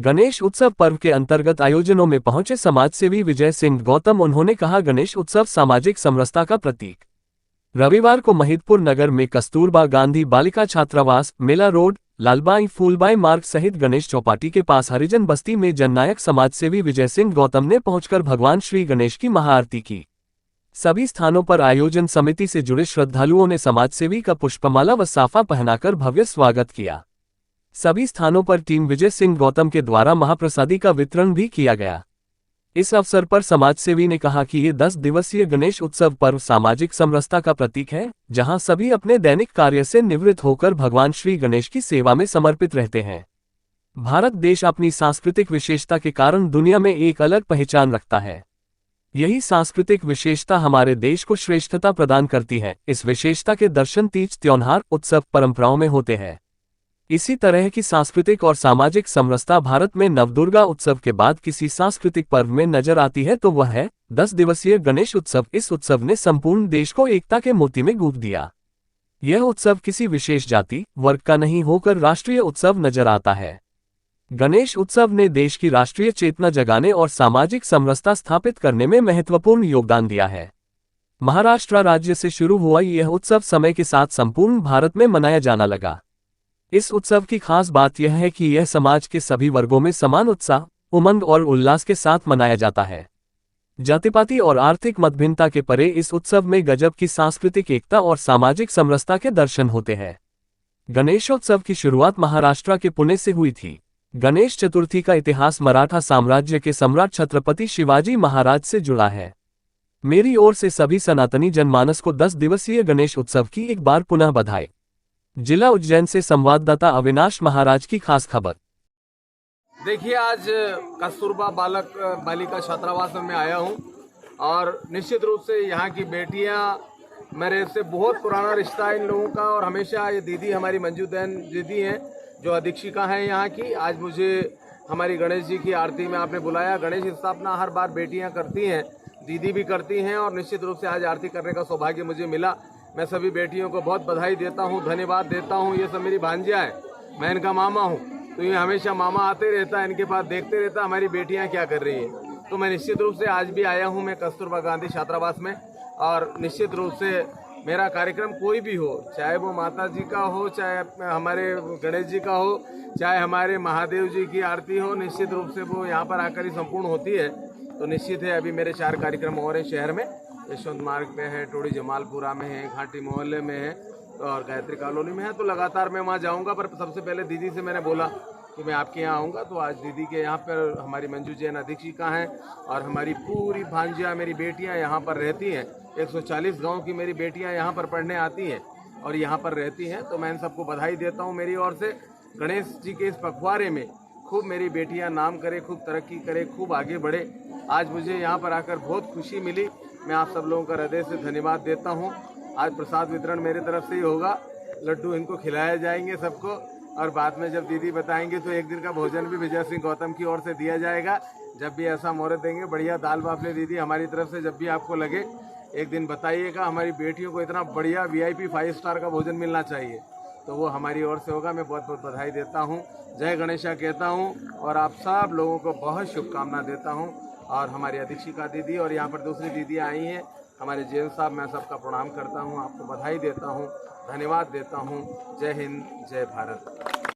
गणेश उत्सव पर्व के अंतर्गत आयोजनों में पहुंचे समाजसेवी विजय सिंह गौतम। उन्होंने कहा, गणेश उत्सव सामाजिक समरसता का प्रतीक। रविवार को महिदपुर नगर में कस्तूरबा गांधी बालिका छात्रावास, मेला रोड, लालबाई फूलबाई मार्ग सहित गणेश चौपाटी के पास हरिजन बस्ती में जननायक समाजसेवी विजय सिंह गौतम ने पहुंचकर भगवान श्री गणेश की महाआरती की। सभी स्थानों पर आयोजन समिति से जुड़े श्रद्धालुओं ने समाजसेवी का पुष्पमाला व साफा पहनाकर भव्य स्वागत किया। सभी स्थानों पर टीम विजय सिंह गौतम के द्वारा महाप्रसादी का वितरण भी किया गया। इस अवसर पर समाजसेवी ने कहा कि ये 10 दिवसीय गणेश उत्सव पर्व सामाजिक समरसता का प्रतीक है, जहां सभी अपने दैनिक कार्य से निवृत्त होकर भगवान श्री गणेश की सेवा में समर्पित रहते हैं। भारत देश अपनी सांस्कृतिक विशेषता के कारण दुनिया में एक अलग पहचान रखता है। यही सांस्कृतिक विशेषता हमारे देश को श्रेष्ठता प्रदान करती है। इस विशेषता के दर्शन तीज, त्योहार, उत्सव, परंपराओं में होते हैं। इसी तरह की सांस्कृतिक और सामाजिक समरसता भारत में नवदुर्गा उत्सव के बाद किसी सांस्कृतिक पर्व में नजर आती है तो वह है 10 दिवसीय गणेश उत्सव। इस उत्सव ने संपूर्ण देश को एकता के मोती में गूंथ दिया। यह उत्सव किसी विशेष जाति, वर्ग का नहीं होकर राष्ट्रीय उत्सव नजर आता है। गणेश उत्सव ने देश की राष्ट्रीय चेतना जगाने और सामाजिक समरसता स्थापित करने में महत्वपूर्ण योगदान दिया है। महाराष्ट्र राज्य से शुरू हुआ यह उत्सव समय के साथ संपूर्ण भारत में मनाया जाना लगा। इस उत्सव की खास बात यह है कि यह समाज के सभी वर्गों में समान उत्साह, उमंग और उल्लास के साथ मनाया जाता है। जातिपाति और आर्थिक मतभिन्नता के परे इस उत्सव में गजब की सांस्कृतिक एकता और सामाजिक समरसता के दर्शन होते हैं। गणेशोत्सव की शुरुआत महाराष्ट्र के पुणे से हुई थी। गणेश चतुर्थी का इतिहास मराठा साम्राज्य के सम्राट छत्रपति शिवाजी महाराज से जुड़ा है। मेरी ओर से सभी सनातनी जनमानस को 10 दिवसीय गणेश उत्सव की एक बार पुनः बधाई। जिला उज्जैन से संवाददाता अविनाश महाराज की खास खबर। देखिए, आज कस्तूरबा बालिका छात्रावास में मैं आया हूं और निश्चित रूप से यहाँ की बेटियां, मेरे से बहुत पुराना रिश्ता है इन लोगों का। और हमेशा ये दीदी हमारी मंजू दैन दीदी हैं जो अधीक्षिका हैं यहाँ की। आज मुझे हमारी गणेश जी की आरती में आपने बुलाया। गणेश स्थापना हर बार बेटियाँ करती हैं, दीदी भी करती हैं और निश्चित रूप से आज आरती करने का सौभाग्य मुझे मिला। मैं सभी बेटियों को बहुत बधाई देता हूं, धन्यवाद देता हूं। ये सब मेरी भांजियाँ है, मैं इनका मामा हूं, तो ये हमेशा मामा आते रहता है, इनके पास देखते रहता है हमारी बेटियां क्या कर रही हैं। तो मैं निश्चित रूप से आज भी आया हूं मैं कस्तूरबा गांधी छात्रावास में। और निश्चित रूप से मेरा कार्यक्रम कोई भी हो, चाहे वो माता जी का हो, चाहे हमारे गणेश जी का हो, चाहे हमारे महादेव जी की आरती हो, निश्चित रूप से वो यहाँ पर आकर ही संपूर्ण होती है। तो निश्चित है, अभी मेरे 4 कार्यक्रम और हैं शहर में। यशवंत मार्ग पे है, टोड़ी जमालपुरा में है, घाटी मोहल्ले में है और गायत्री कॉलोनी में है। तो लगातार मैं वहाँ जाऊँगा। पर सबसे पहले दीदी से मैंने बोला कि मैं आपके यहाँ आऊँगा। तो आज दीदी के यहाँ पर हमारी मंजू जैन अधीक्षिका हैं और हमारी पूरी भांजियाँ, मेरी बेटियाँ यहाँ पर रहती हैं। 140 गाँव की मेरी बेटियाँ यहाँ पर पढ़ने आती हैं और यहाँ पर रहती हैं। तो मैं इन सबको बधाई देता हूँ मेरी ओर से। गणेश जी के इस पखवाड़े में खूब मेरी बेटियाँ नाम करें, खूब तरक्की करें, खूब आगे बढ़े। आज मुझे यहाँ पर आकर बहुत खुशी मिली। मैं आप सब लोगों का हृदय से धन्यवाद देता हूँ। आज प्रसाद वितरण मेरे तरफ से ही होगा, लड्डू इनको खिलाए जाएंगे सबको। और बाद में जब दीदी बताएंगे तो एक दिन का भोजन भी विजय सिंह गौतम की ओर से दिया जाएगा। जब भी ऐसा मुहूर्त देंगे, बढ़िया दाल बाफले दीदी हमारी तरफ से जब भी आपको लगे एक दिन बताइएगा। हमारी बेटियों को इतना बढ़िया VIP 5 स्टार का भोजन मिलना चाहिए, तो वो हमारी ओर से होगा। मैं बहुत बहुत बधाई देता हूँ, जय गणेशा कहता हूँ और आप सब लोगों को बहुत शुभकामना देता हूँ। और हमारी अधीक्षिका दीदी और यहाँ पर दूसरी दीदियाँ आई हैं, हमारे जेल साहब, मैं सबका प्रणाम करता हूँ, आपको बधाई देता हूँ, धन्यवाद देता हूँ। जय हिंद, जय भारत।